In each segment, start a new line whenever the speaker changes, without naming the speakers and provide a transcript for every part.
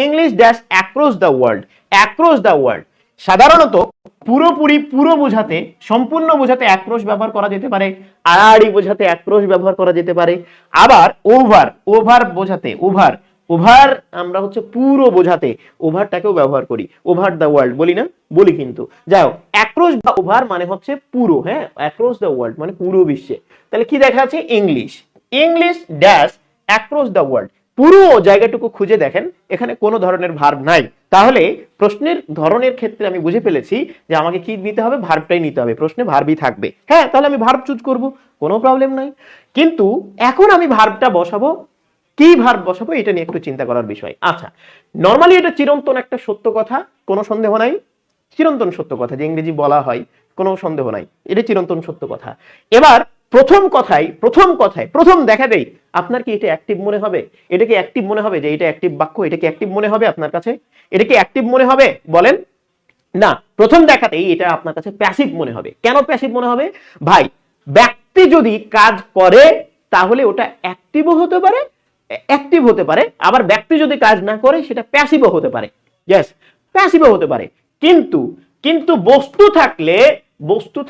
English dash across the world. Across the world সাধারণত পুরোপুরি পুরো বোঝাতে, সম্পূর্ণ বোঝাতে অ্যাক্রস ব্যবহার করা যেতে পারে, আড়াআড়ি বোঝাতে অ্যাক্রস ব্যবহার করা যেতে পারে। আবার ওভার, ওভার বোঝাতে, ওভার ওভার আমরা হচ্ছে পুরো বোঝাতে ওভারটাকেও ব্যবহার করি। ওভার দ্য ওয়ার্ল্ড বলি না? বলি কিন্তু। যাই হোক, অ্যাক্রস বা ওভার মানে হচ্ছে পুরো, হ্যাঁ, অ্যাক্রস দ্য ওয়ার্ল্ড মানে পুরো বিশ্বে। তাহলে কি দেখা যাচ্ছে? English, English dash across the world. পুরো জায়গাটুকু খুঁজে দেখেন, এখানে কোনো ধরনের ভার্ব নাই। তাহলে প্রশ্নের ধরনের ক্ষেত্রে আমি বুঝে ফেলেছি যে আমাকে কি নিতে হবে? ভার্বটাই নিতে হবে। প্রশ্নে ভার্বই থাকবে, হ্যাঁ, তাহলে আমি ভার্ব চুজ করব, কোনো প্রবলেম নাই। কিন্তু এখন আমি ভার্বটা বসাবো, কি ভার্ব বসাবো এটা নিয়ে একটু চিন্তা করার বিষয়। আচ্ছা, নরমালি এটা চিরন্তন একটা সত্য কথা, কোনো সন্দেহ নাই, চিরন্তন সত্য কথা যে ইংরেজি বলা হয়, কোনো সন্দেহ নাই, এটা চিরন্তন সত্য কথা। এবার প্রথম দেখাতেই আপনার কি এটা অ্যাক্টিভ মনে হবে? এটা কি অ্যাক্টিভ মনে হবে যে এটা অ্যাক্টিভ বাক্য? এটা কি অ্যাক্টিভ মনে হবে আপনার কাছে? এটা কি অ্যাক্টিভ মনে হবে বলেন? না, প্রথম দেখাতেই এটা আপনার কাছে প্যাসিভ মনে হবে। কেন প্যাসিভ মনে হবে? ভাই, ব্যক্তি যদি কাজ করে তাহলে ওটা অ্যাক্টিভও হতে পারে, অ্যাক্টিভ হতে পারে, আবার ব্যক্তি যদি কাজ না করে সেটা প্যাসিভও হতে পারে। ইয়েস, প্যাসিভও হতে পারে। কিন্তু কিন্তু বস্তু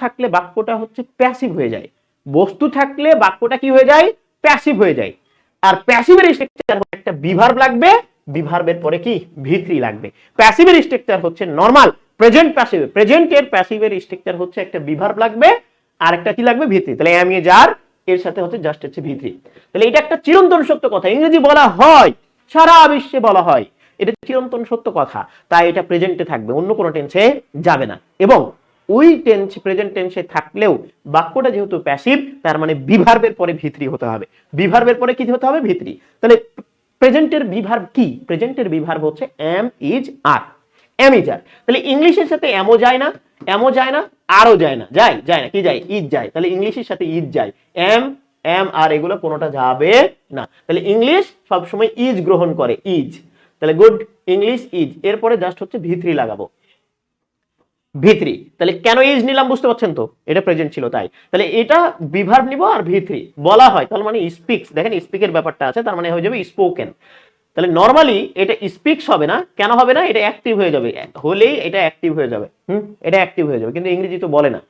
থাকলে বাক্যটা হচ্ছে প্যাসিভ হয়ে যায়। বস্তু থাকলে বাক্যটা কি হয়ে যায়? প্যাসিভ হয়ে যায়। আর প্যাসিভের স্ট্রাকচার একটা বিভার্ব লাগবে, বিভার্বের পরে কি? ভিত্রি লাগবে। প্যাসিভের স্ট্রাকচার হচ্ছে নরমাল প্রেজেন্ট প্যাসিভ, প্রেজেন্টের প্যাসিভের স্ট্রাকচার হচ্ছে একটা বিভার্ব লাগবে আর একটা কি লাগবে? ভিত্রি। তাহলে আমি যার এর সাথে হচ্ছে জাস্ট হচ্ছে ভিত্রি। তাহলে এটা একটা চিরন্তন সত্য কথা, ইংরেজি বলা হয়, সারা বিশ্বে বলা হয়, এটা চিরন্তন সত্য কথা। তাই এটা প্রেজেন্টে থাকবে, অন্য কোনো টেন্সে যাবে না। এবং ওই টেন্স, প্রেজেন্ট টেন্সে থাকলেও বাক্যটা যেহেতু প্যাসিভ, তার মানে বিভার্বের পরে ভিত্রি হতে হবে। বিভার্বের পরে কি হতে হবে? ভিত্রি। তাহলে প্রেজেন্টের বিভার্ব কি? প্রেজেন্টের বিভার্ব হচ্ছে am, is, are. Am, is, are. তাহলে ইংলিশের সাথে এমও যায় না, এমও যায় না, আরও যায় না, যায় যায় না, কি যায়? ইজ যায়। তাহলে ইংলিশের সাথে ইজ যায়, এম, এম, আর এগুলো কোনোটা যাবে না। তাহলে ইংলিশ সবসময় ইজ গ্রহণ করে, ইজ। তাহলে গুড, ইংলিশ ইজ। এরপরে জাস্ট হচ্ছে ভিত্রি লাগাবো, ভিত্রি। তাহলে কেন ইজ নিলাম বুঝতে পারছেন তো? এটা প্রেজেন্ট ছিল তাই। তাহলে এটা বিভার্ব নিব আর ভিত্রি বলা হয়, তার মানে স্পিক্স। দেখেন স্পিকের ব্যাপারটা আছে, তার মানে হয়ে যাবে স্পোকেন। তাহলে নরমালি এটা স্পিক্স হবে না, কেন হবে না? এটা অ্যাক্টিভ হয়ে যাবে, হলেই এটা অ্যাক্টিভ হয়ে যাবে। এটা অ্যাক্টিভ হয়ে যাবে, কিন্তু ইংরেজি তো বলে না,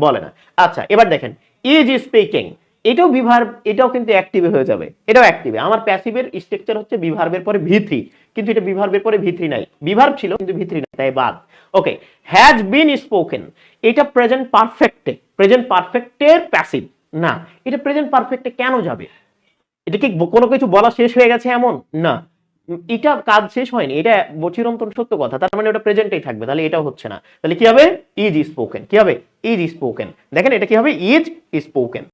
বলে না। আচ্ছা, এবার দেখেন ইজ স্পিকিং, এটাও বিভার্ব, এটাও কিন্তু অ্যাক্টিভে হয়ে যাবে, এটাও অ্যাক্টিভে। আমার প্যাসিভের স্ট্রাকচার হচ্ছে বিভার্বের পরে ভিত্রি, কিন্তু এটা বিভার্বের পরে ভিত্রি নাই, বিভার্ব ছিল কিন্তু ভিত্রি নাই, তাই বাদ। ওকে, হ্যাজ বিন স্পোকেন, এটা প্রেজেন্ট পারফেক্টে, প্রেজেন্ট পারফেক্টের প্যাসিভ না। এটা প্রেজেন্ট পারফেক্টে কেন যাবে? এটা কি কোনো কিছু বলা শেষ হয়ে গেছে এমন না, এটা কাজ শেষ হয়নি, এটা চিরন্তন সত্য কথা, তার মানে ওটা প্রেজেন্টেই থাকবে। তাহলে এটাও হচ্ছে না, তাহলে কি হবে? Is spoken. কি হবে? Is spoken. দেখেন এটা কি হবে? Is spoken.